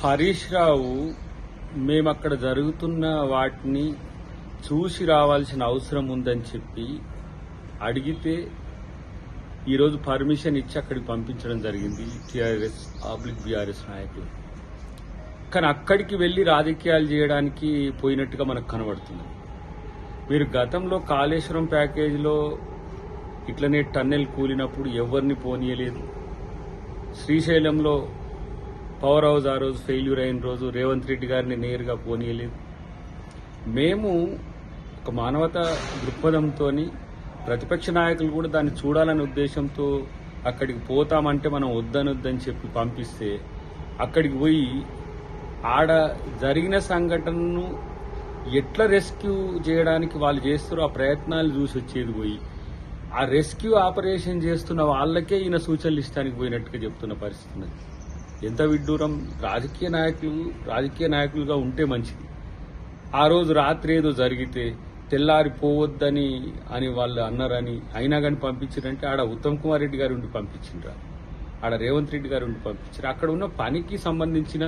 హరీష్ రావు మేము అక్కడ జరుగుతున్న వాటిని చూసి రావాల్సిన అవసరం ఉందని చెప్పి అడిగితే ఈరోజు పర్మిషన్ ఇచ్చి అక్కడికి పంపించడం జరిగింది టీఆర్ఎస్ బీఆర్ఎస్ నాయకులు. కానీ అక్కడికి వెళ్లి రాజకీయాలు చేయడానికి పోయినట్టుగా మనకు కనబడుతుంది. మీరు గతంలో కాళేశ్వరం ప్యాకేజీలో ఇట్లనే టన్నెల్ కూలినప్పుడు ఎవరిని పోనీయలేదు. శ్రీశైలంలో పవర్ హౌస్ ఆ రోజు ఫెయిల్యూర్ అయిన రోజు రేవంత్ రెడ్డి గారిని నేరుగా పోనీయలేదు. మేము ఒక మానవతా దృక్పథంతో ప్రతిపక్ష నాయకులు కూడా దాన్ని చూడాలనే ఉద్దేశంతో అక్కడికి పోతామంటే మనం వద్దనొద్దని చెప్పి పంపిస్తే అక్కడికి పోయి ఆడ జరిగిన సంఘటనను ఎట్లా రెస్క్యూ చేయడానికి వాళ్ళు చేస్తారో ఆ ప్రయత్నాలు చూసి వచ్చేది పోయి ఆ రెస్క్యూ ఆపరేషన్ చేస్తున్న వాళ్ళకే ఈయన సూచనలు ఇష్టానికి పోయినట్టుగా చెప్తున్న పరిస్థితి ఉన్నది. ఎంత విడ్డూరం. రాజకీయ నాయకులుగా ఉంటే మంచిది. ఆ రోజు రాత్రి ఏదో జరిగితే తెల్లారిపోవద్దని అని వాళ్ళు అన్నారని అయినా కానీ పంపించారంటే ఆడ ఉత్తమ్ కుమార్ రెడ్డి గారు ఉండి పంపించిండ్రా, ఆడ రేవంత్ రెడ్డి గారు ఉండి పంపించారు. అక్కడ ఉన్న పనికి సంబంధించిన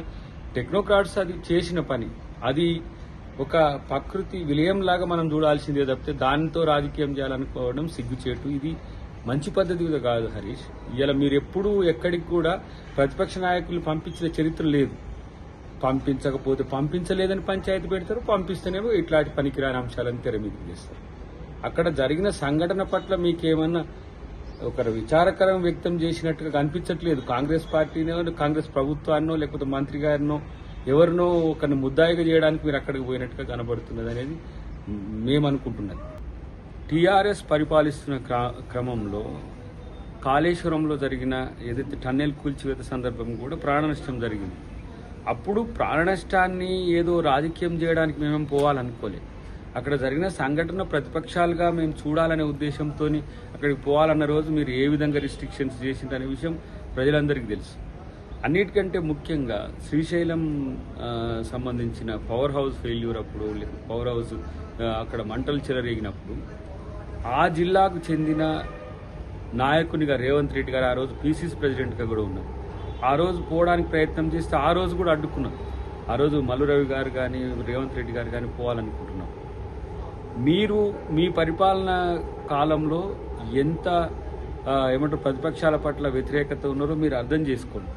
టెక్నోక్రాట్స్ అది చేసిన పని, అది ఒక ప్రకృతి విలయంలాగా మనం చూడాల్సిందే తప్పితే దానితో రాజకీయం చేయాలనుకోవడం సిగ్గుచేటు. ఇది మంచి పద్ధతి కాదు హరీష్. ఇలా మీరు ఎప్పుడూ ఎక్కడికి కూడా ప్రతిపక్ష నాయకులు పంపించిన చరిత్ర లేదు. పంపించకపోతే పంపించలేదని పంచాయతీ పెడతారు, పంపిస్తేనేమో ఇట్లాంటి పనికిరాని అంశాలను తెర మీదకి చేస్తారు. అక్కడ జరిగిన సంఘటన పట్ల మీకేమన్నా ఒక విచారకరం వ్యక్తం చేసినట్టుగా కనిపించట్లేదు. కాంగ్రెస్ పార్టీనో, కాంగ్రెస్ ప్రభుత్వాన్నో, లేకపోతే మంత్రి గారినో ఎవరినో ఒకరిని ముద్దాయిగా చేయడానికి మీరు అక్కడికి పోయినట్టుగా కనబడుతున్నది అనేది మేము అనుకుంటున్నది. టీఆర్ఎస్ పరిపాలిస్తున్న క్రమంలో కాళేశ్వరంలో జరిగిన ఏదైతే టన్నెల్ కూల్చివేత సందర్భం కూడా ప్రాణ నష్టం జరిగింది. అప్పుడు ప్రాణ నష్టాన్ని ఏదో రాజకీయం చేయడానికి మేమేం పోవాలనుకోలేదు. అక్కడ జరిగిన సంఘటన ప్రతిపక్షాలుగా మేము చూడాలనే ఉద్దేశంతో అక్కడికి పోవాలన్న రోజు మీరు ఏ విధంగా రిస్ట్రిక్షన్స్ చేసిందనే విషయం ప్రజలందరికీ తెలుసు. అన్నిటికంటే ముఖ్యంగా శ్రీశైలం సంబంధించిన పవర్ హౌస్ ఫెయిల్యూర్ అప్పుడు, పవర్ హౌస్ అక్కడ మంటలు చెలరేగినప్పుడు ఆ జిల్లాకు చెందిన నాయకునిగా రేవంత్ రెడ్డి గారు ఆ రోజు పీసీసీ ప్రెసిడెంట్గా కూడా ఉన్నారు. ఆ రోజు పోవడానికి ప్రయత్నం చేస్తే ఆ రోజు కూడా అడ్డుకున్నారు. ఆ రోజు మల్లు రవి గారు కానీ రేవంత్ రెడ్డి గారు కానీ పోవాలనుకుంటున్నాం. మీరు మీ పరిపాలన కాలంలో ఎంత ప్రతిపక్షాల పట్ల వ్యతిరేకత ఉన్నారో మీరు అర్థం చేసుకోండి.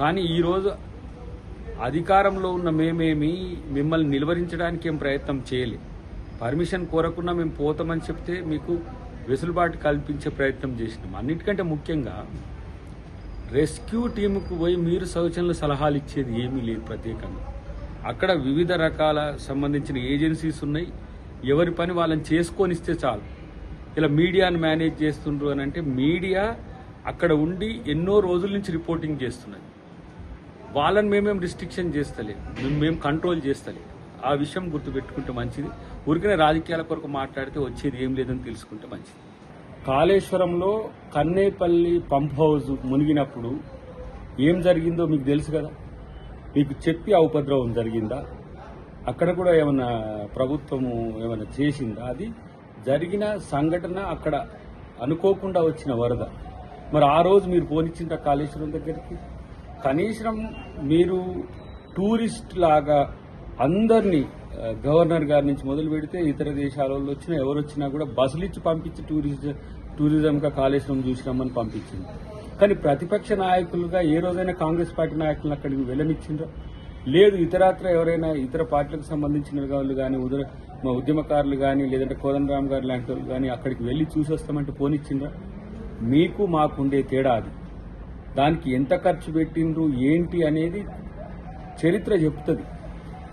కానీ ఈరోజు అధికారంలో ఉన్న మేమేమి మిమ్మల్ని నిలువరించడానికి ఏం ప్రయత్నం చేయలేదు. పర్మిషన్ కోరకుండా మేము పోతామని చెప్తే మీకు వెసులుబాటు కల్పించే ప్రయత్నం చేసినాం. అన్నిటికంటే ముఖ్యంగా రెస్క్యూ టీముకు పోయి మీరు సూచనలు సలహాలు ఇచ్చేది ఏమీ లేదు ప్రత్యేకంగా. అక్కడ వివిధ రకాల సంబంధించిన ఏజెన్సీస్ ఉన్నాయి. ఎవరి పని వాళ్ళని చేసుకొని ఇస్తే చాలు. ఇలా మీడియాను మేనేజ్ చేస్తుండ్రు అని అంటే మీడియా అక్కడ ఉండి ఎన్నో రోజుల నుంచి రిపోర్టింగ్ చేస్తున్నది. వాళ్ళని మేమేం రిస్ట్రిక్షన్ చేస్తలేదు, మేము కంట్రోల్ చేస్తలేదు. ఆ విషయం గుర్తుపెట్టుకుంటే మంచిది. ఊరికనే రాజకీయాల కొరకు మాట్లాడితే వచ్చేది ఏం లేదని తెలుసుకుంటే మంచిది. కాళేశ్వరంలో కన్నేపల్లి పంప్ హౌస్ మునిగినప్పుడు ఏం జరిగిందో మీకు తెలుసు కదా. మీకు చెప్పి ఆ ఉపద్రవం జరిగిందా? అక్కడ కూడా ఏమన్నా ప్రభుత్వము ఏమైనా చేసిందా? అది జరిగిన సంఘటన అక్కడ అనుకోకుండా వచ్చిన వరద. మరి ఆ రోజు మీరు పోనిచ్చిందా కాళేశ్వరం దగ్గరికి? కనీసం మీరు టూరిస్ట్ లాగా అందరినీ గవర్నర్ గారి నుంచి మొదలు పెడితే ఇతర దేశాల వాళ్ళు వచ్చినా ఎవరు వచ్చినా కూడా బస్సులు ఇచ్చి పంపించి టూరిజంగా కాళేశ్వరం చూసినామని పంపించింది. కానీ ప్రతిపక్ష నాయకులుగా ఏ రోజైనా కాంగ్రెస్ పార్టీ నాయకులను అక్కడికి వెళ్ళనిచ్చిండ్రా? లేదు. ఇతరత్ర ఎవరైనా ఇతర పార్టీలకు సంబంధించిన వాళ్ళు కానీ మా ఉద్యమకారులు కానీ లేదంటే కోదండరామ్ గారు లాంటి వాళ్ళు కానీ అక్కడికి వెళ్ళి చూసి వస్తామంటే పోనిచ్చిండ్రా? మీకు మాకుండే తేడా అది. దానికి ఎంత ఖర్చు పెట్టిండ్రు ఏంటి అనేది చరిత్ర చెప్తుంది.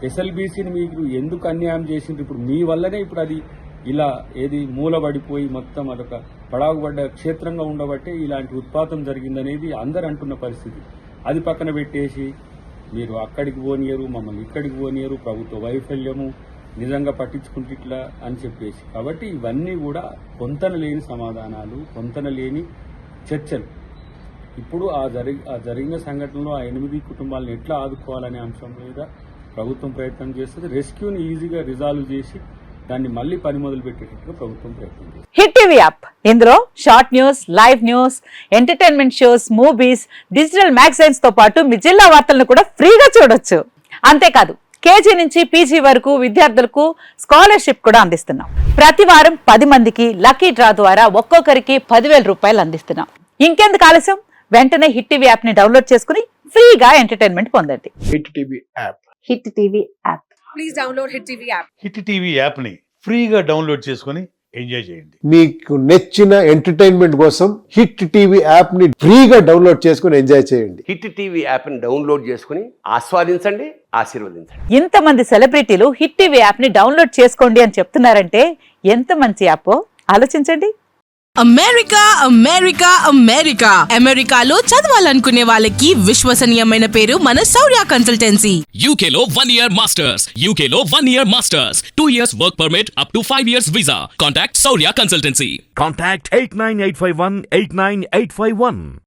ఎస్ఎల్బీసీని మీకు ఎందుకు అన్యాయం చేసిండ్రు? ఇప్పుడు మీ వల్లనే ఇప్పుడు అది ఇలా మూలబడిపోయి మొత్తం అదొక పడాగుబడ్డ క్షేత్రంగా ఉండబట్టే ఇలాంటి ఉత్పాతం జరిగిందనేది అందరు అంటున్న పరిస్థితి. అది పక్కన పెట్టేసి మీరు అక్కడికి పోనీయరు, మమ్మల్ని ఇక్కడికి పోనీయరు, ప్రభుత్వ వైఫల్యము, నిజంగా పట్టించుకుంటే ఇట్లా అని చెప్పేసి. కాబట్టి ఇవన్నీ కూడా పొంతన లేని సమాధానాలు, పొంతన లేని చర్చలు. ఇప్పుడు ఆ జరిగిన సంఘటనలో ఆ 8 కుటుంబాలను ఎట్లా ఆదుకోవాలనే అంశం మీద ప్రభుత్వం ప్రయత్నం చేస్తుంది. రెస్క్యూని ఈజీగా రిజాల్వ్ చేసి దాన్ని మళ్ళీ పని మొదలు పెట్టేటట్టుగా ప్రభుత్వం ప్రయత్నం చేస్తుంది. హిట్ టీవీ యాప్, ఇందులో short news, live news, entertainment shows, movies, digital magazines తో పాటు మీ జిల్లా వార్తలను కూడా ఫ్రీగా చూడొచ్చు. అంతేకాదు కేజీ నుంచి పీజీ వరకు విద్యార్థులకు స్కాలర్షిప్ కూడా అందిస్తున్నాం. ప్రతి వారం 10 మందికి లక్కీ డ్రా ద్వారా ఒక్కొక్కరికి 10,000 రూపాయలు అందిస్తున్నాం. ఇంకెందుకు ఆలస్యం, వెంటనే హిట్ టీవీ యాప్ ని డౌన్లోడ్ చేసుకుని ఫ్రీగా ఎంటర్టైన్మెంట్ పొందండి. Hit TV app. Hit TV app. Please download Hit TV app. Hit TV యాప్ని ఫ్రీగా డౌన్లోడ్ చేసుకొని ఎంజాయ్ చేయండి. మీకు నచ్చిన ఎంటర్టైన్మెంట్ కోసం హిట్ టీవీ యాప్ ని ఫ్రీగా డౌన్లోడ్ చేసుకుని ఎంజాయ్ చేయండి. హిట్ టీవీ యాప్ని డౌన్లోడ్ చేసుకుని ఆస్వాదించండి, ఆశీర్వదించండి. ఇంతమంది సెలబ్రిటీలు హిట్ టీవీ యాప్ ని డౌన్లోడ్ చేసుకోండి అని చెప్తున్నారంటే ఎంత మంచి యాప్ ఆలోచించండి. అమెరికా అమెరికా అమెరికా అమెరికాలో చదవాలనుకునే వాళ్ళకి విశ్వసనీయమైన పేరు మన శౌర్య కన్సల్టెన్సీ. UK లో 1 year masters. UK లో 1 year masters. 2 years work permit up to 5 years visa. Contact Saurya Consultancy. Contact 89851 89851.